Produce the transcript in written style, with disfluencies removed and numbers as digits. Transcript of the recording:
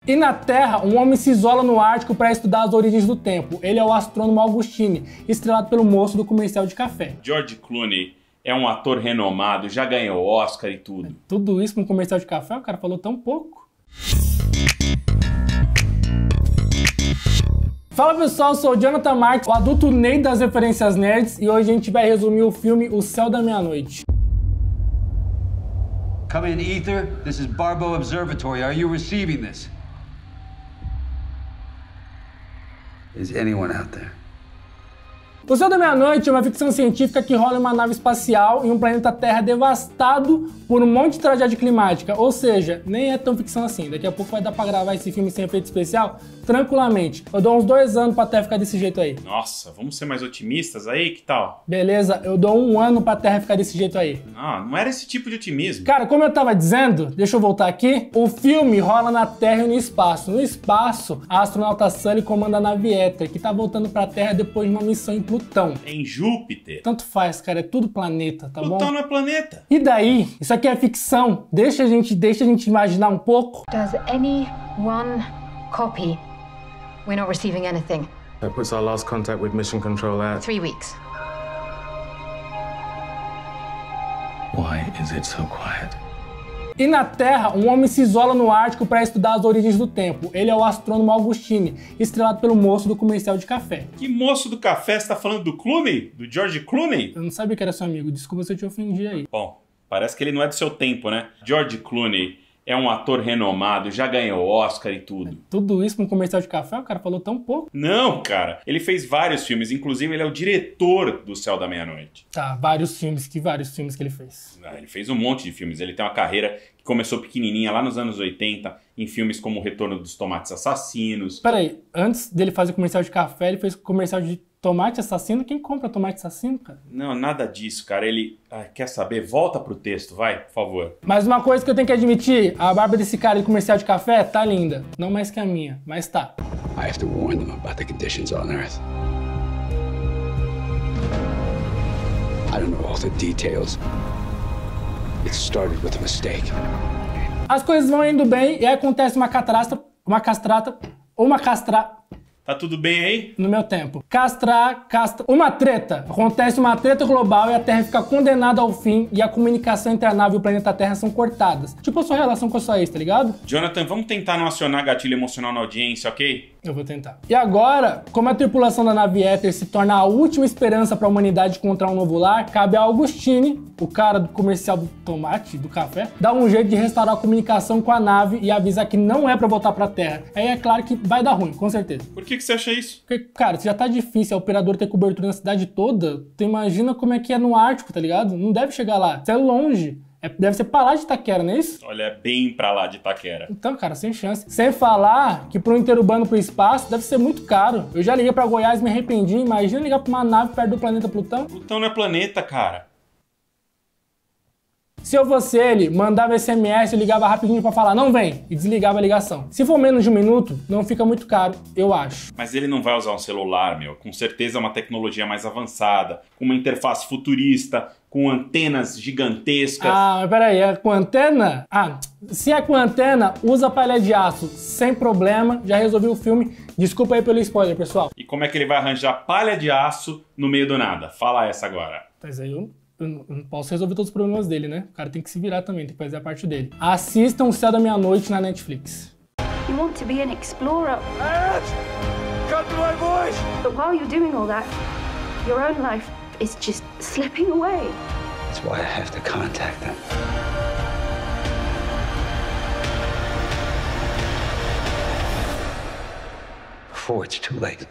E na Terra, um homem se isola no Ártico para estudar as origens do tempo. Ele é o astrônomo Augustine, estrelado pelo moço do comercial de café. George Clooney é um ator renomado, já ganhou Oscar e tudo. Tudo isso com um comercial de café? O cara falou tão pouco. Fala pessoal, eu sou o Jonathan Marques, o adulto Ney das referências nerds, e hoje a gente vai resumir o filme O Céu da Meia-Noite. Come in, Ether. This is Barbo Observatory. Are you receiving this? Is anyone out there? O Céu da Meia-Noite é uma ficção científica que rola em uma nave espacial em um planeta Terra devastado por um monte de tragédia climática, ou seja, nem é tão ficção assim. Daqui a pouco vai dar pra gravar esse filme sem efeito especial tranquilamente. Eu dou uns 2 anos pra Terra ficar desse jeito aí. Nossa, vamos ser mais otimistas aí? Que tal? Beleza, eu dou 1 ano pra Terra ficar desse jeito aí. Não era esse tipo de otimismo. Cara, como eu tava dizendo, deixa eu voltar aqui, o filme rola na Terra e no espaço. No espaço, a astronauta Sully comanda a nave Éter, que tá voltando pra Terra depois de uma missão em Plutão. Em Júpiter. Tanto faz, cara, é tudo planeta, tá bom? Plutão não é planeta. E daí? Isso aqui é ficção. Deixa a gente imaginar um pouco. Does any one copy? We're not receiving anything. That puts our last contact with Mission Control at 3 weeks. Why is it so quiet? E na Terra, um homem se isola no Ártico para estudar as origens do tempo. Ele é o astrônomo Augustine, estrelado pelo moço do comercial de café. Que moço do café? Você tá falando do Clooney? Do George Clooney? Eu não sabia que era seu amigo, desculpa se eu te ofendi aí. Bom, parece que ele não é do seu tempo, né? George Clooney é um ator renomado, já ganhou Oscar e tudo. Tudo isso com um comercial de café? O cara falou tão pouco. Não, cara. Ele fez vários filmes, inclusive ele é o diretor do Céu da Meia-Noite. Tá, vários filmes que ele fez. Ele fez um monte de filmes. Ele tem uma carreira que começou pequenininha lá nos anos 80, em filmes como O Retorno dos Tomates Assassinos. Peraí, antes dele fazer comercial de café, ele fez comercial de tomate assassino? Quem compra tomate assassino, cara? Não, nada disso, cara. Ele... quer saber? Volta pro texto, vai, por favor. Mas uma coisa que eu tenho que admitir, a barba desse cara de comercial de café tá linda. Não mais que a minha, mas tá. I have to warn them about the conditions on Earth. I don't know all the details. It started with a mistake. As coisas vão indo bem e aí acontece uma Tá tudo bem aí? no meu tempo. Uma treta. Acontece uma treta global e a Terra fica condenada ao fim e a comunicação entre a nave e o planeta Terra são cortadas. Tipo a sua relação com a sua ex, tá ligado? Jonathan, vamos tentar não acionar gatilho emocional na audiência, ok? Eu vou tentar. E agora, como a tripulação da nave Éter se torna a última esperança para a humanidade encontrar um novo lar, cabe a Augustine, o cara do comercial do tomate, do café, dar um jeito de restaurar a comunicação com a nave e avisar que não é para voltar para a Terra. Aí é claro que vai dar ruim, com certeza. Por que você acha isso? Porque, cara, se já tá difícil a operador ter cobertura na cidade toda, tu imagina como é que é no Ártico, tá ligado? Não deve chegar lá. Isso é longe. Deve ser pra lá de Itaquera, não é isso? Olha, é bem pra lá de Itaquera. Então, cara, sem chance. Sem falar que pro interurbano pro espaço deve ser muito caro. Eu já liguei pra Goiás e me arrependi. Imagina ligar pra uma nave perto do planeta Plutão. Plutão não é planeta, cara. Se eu fosse ele, mandava SMS e ligava rapidinho pra falar, não vem, e desligava a ligação. Se for menos de 1 minuto, não fica muito caro, eu acho. Mas ele não vai usar um celular, meu. Com certeza é uma tecnologia mais avançada, com uma interface futurista, com antenas gigantescas. Ah, mas peraí, é com antena? Ah, se é com antena, usa palha de aço, sem problema, já resolvi o filme. Desculpa aí pelo spoiler, pessoal. E como é que ele vai arranjar palha de aço no meio do nada? Fala essa agora. Mas aí eu não posso resolver todos os problemas dele, né? O cara tem que se virar também, tem que fazer a parte dele. Assistam O Céu da Meia-Noite na Netflix. You want to be an explorer. Cut to my voice! But while you're doing all that, your own life is just slipping away. That's why I have to contact them. Before it's too late.